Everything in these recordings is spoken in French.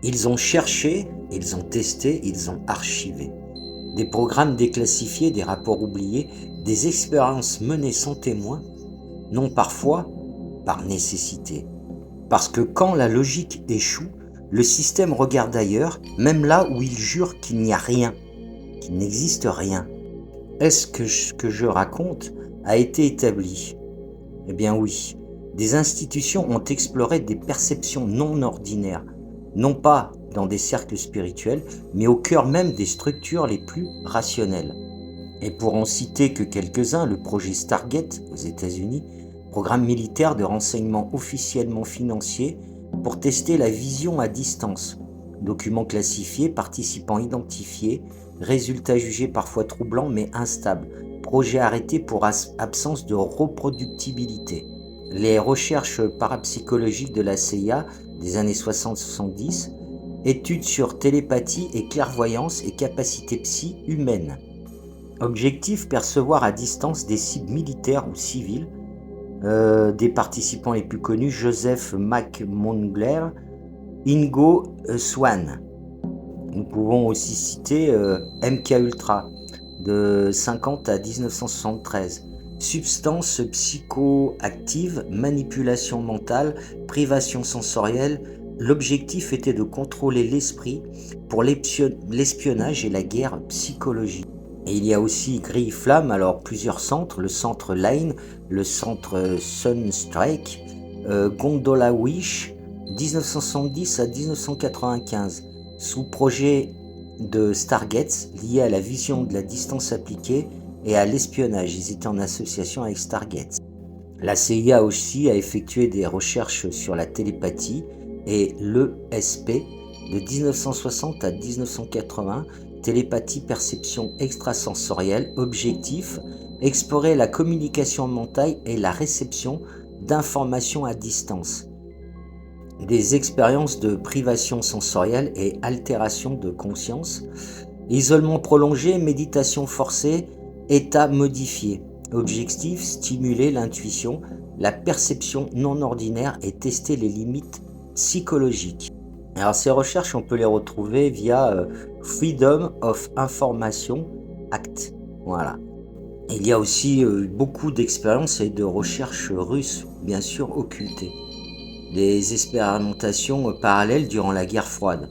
Ils ont cherché, ils ont testé, ils ont archivé. Des programmes déclassifiés, des rapports oubliés, des expériences menées sans témoin, non parfois par nécessité. Parce que quand la logique échoue, le système regarde ailleurs, même là où il jure qu'il n'y a rien, qu'il n'existe rien. Est-ce que ce que je raconte a été établi? Eh bien oui, des institutions ont exploré des perceptions non ordinaires, non pas dans des cercles spirituels, mais au cœur même des structures les plus rationnelles. Et pour en citer que quelques-uns, le projet Stargate aux États-Unis, programme militaire de renseignement officiellement financier pour tester la vision à distance, documents classifiés, participants identifiés, résultats jugés parfois troublants mais instables, projet arrêté pour absence de reproductibilité. Les recherches parapsychologiques de la CIA des années 60-70, études sur télépathie et clairvoyance et capacités psy humaines. Objectif, percevoir à distance des cibles militaires ou civiles. Des participants les plus connus, Joseph McMongler, Ingo Swann. Nous pouvons aussi citer MK Ultra de 50 à 1973. Substances psychoactives, manipulation mentale, privation sensorielle. L'objectif était de contrôler l'esprit pour l'espionnage et la guerre psychologique. Et il y a aussi Grille Flamme, alors plusieurs centres, le centre Line, le centre Sunstrike, Gondola Wish, 1970 à 1995, sous projet de Stargate lié à la vision de la distance appliquée et à l'espionnage. Ils étaient en association avec Stargate. La CIA aussi a effectué des recherches sur la télépathie et l'ESP de 1960 à 1980, télépathie, perception extrasensorielle, objectif, explorer la communication mentale et la réception d'informations à distance. Des expériences de privation sensorielle et altération de conscience, isolement prolongé, méditation forcée, état modifié. Objectif, stimuler l'intuition, la perception non ordinaire et tester les limites psychologiques. Alors ces recherches, on peut les retrouver via Freedom of Information Act. Voilà. Il y a aussi beaucoup d'expériences et de recherches russes, bien sûr occultées. Des expérimentations parallèles durant la guerre froide.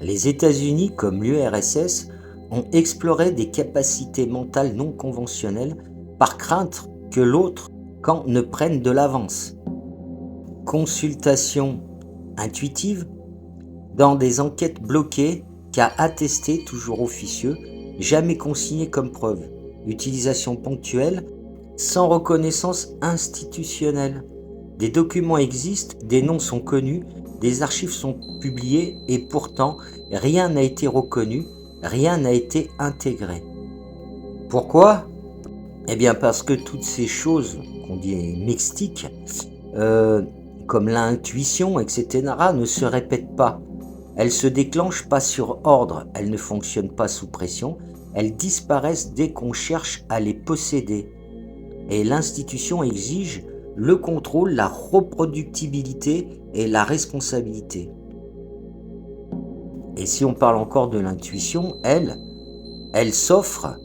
Les États-Unis, comme l'URSS, ont exploré des capacités mentales non conventionnelles par crainte que l'autre camp ne prenne de l'avance. Consultation intuitive dans des enquêtes bloquées, cas attestés, toujours officieux, jamais consignés comme preuve. Utilisation ponctuelle, sans reconnaissance institutionnelle. Des documents existent, des noms sont connus, des archives sont publiées et pourtant rien n'a été reconnu, rien n'a été intégré. Pourquoi ? Eh bien parce que toutes ces choses qu'on dit mystiques, comme l'intuition, etc., ne se répètent pas. Elles se déclenchent pas sur ordre, elles ne fonctionnent pas sous pression, elles disparaissent dès qu'on cherche à les posséder. Et l'institution exige le contrôle, la reproductibilité et la responsabilité. Et si on parle encore de l'intuition, elle s'offre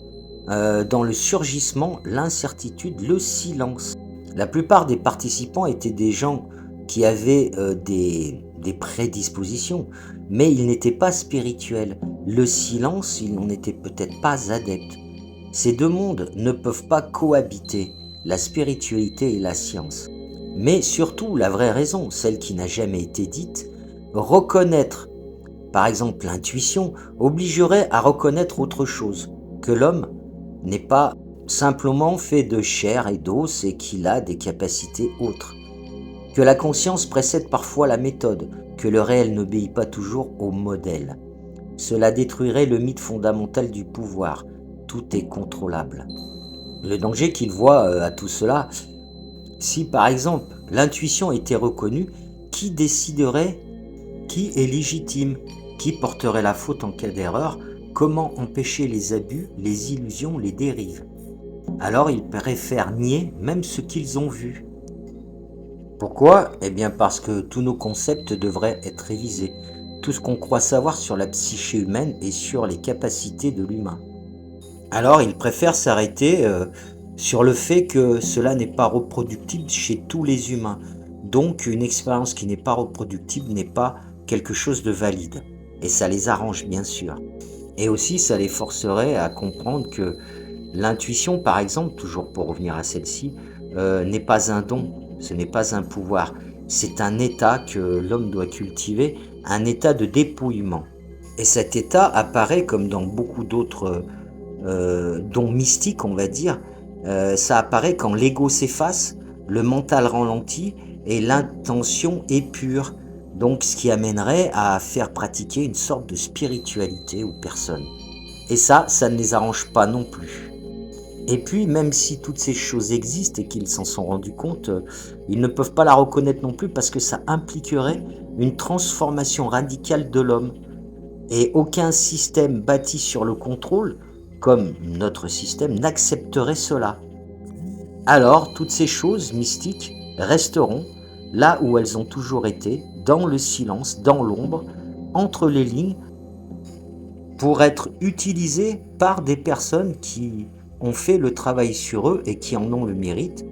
dans le surgissement, l'incertitude, le silence. La plupart des participants étaient des gens qui avaient des prédispositions, mais ils n'étaient pas spirituels. Le silence, ils n'en étaient peut-être pas adeptes. Ces deux mondes ne peuvent pas cohabiter, la spiritualité et la science. Mais surtout, la vraie raison, celle qui n'a jamais été dite, reconnaître, par exemple l'intuition, obligerait à reconnaître autre chose, que l'homme n'est pas simplement fait de chair et d'os et qu'il a des capacités autres. Que la conscience précède parfois la méthode, que le réel n'obéit pas toujours au modèle. Cela détruirait le mythe fondamental du pouvoir. Tout est contrôlable. Le danger qu'il voit à tout cela, si par exemple l'intuition était reconnue, qui déciderait qui est légitime, qui porterait la faute en cas d'erreur, comment empêcher les abus, les illusions, les dérives. Alors ils préfèrent nier même ce qu'ils ont vu. Pourquoi ? Eh bien parce que tous nos concepts devraient être révisés. tout ce qu'on croit savoir sur la psyché humaine et sur les capacités de l'humain. Alors ils préfèrent s'arrêter sur le fait que cela n'est pas reproductible chez tous les humains. Donc une expérience qui n'est pas reproductible n'est pas quelque chose de valide. Et ça les arrange bien sûr. Et aussi ça les forcerait à comprendre que l'intuition, par exemple, toujours pour revenir à celle-ci, n'est pas un don, ce n'est pas un pouvoir. C'est un état que l'homme doit cultiver, un état de dépouillement. Et cet état apparaît comme dans beaucoup d'autres dons mystiques, on va dire. Ça apparaît quand l'ego s'efface, le mental ralentit et l'intention est pure. Donc ce qui amènerait à faire pratiquer une sorte de spiritualité aux personnes. Et ça ne les arrange pas non plus. Et puis, même si toutes ces choses existent et qu'ils s'en sont rendus compte, ils ne peuvent pas la reconnaître non plus parce que ça impliquerait une transformation radicale de l'homme. Et aucun système bâti sur le contrôle, comme notre système, n'accepterait cela. Alors, toutes ces choses mystiques resteront là où elles ont toujours été, dans le silence, dans l'ombre, entre les lignes, pour être utilisées par des personnes qui ont fait le travail sur eux et qui en ont le mérite,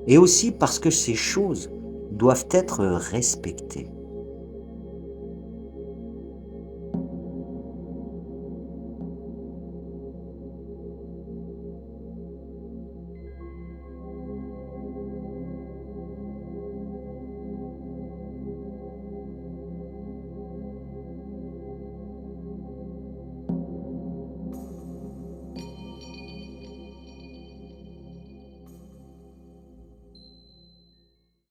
et aussi parce que ces choses doivent être respectées.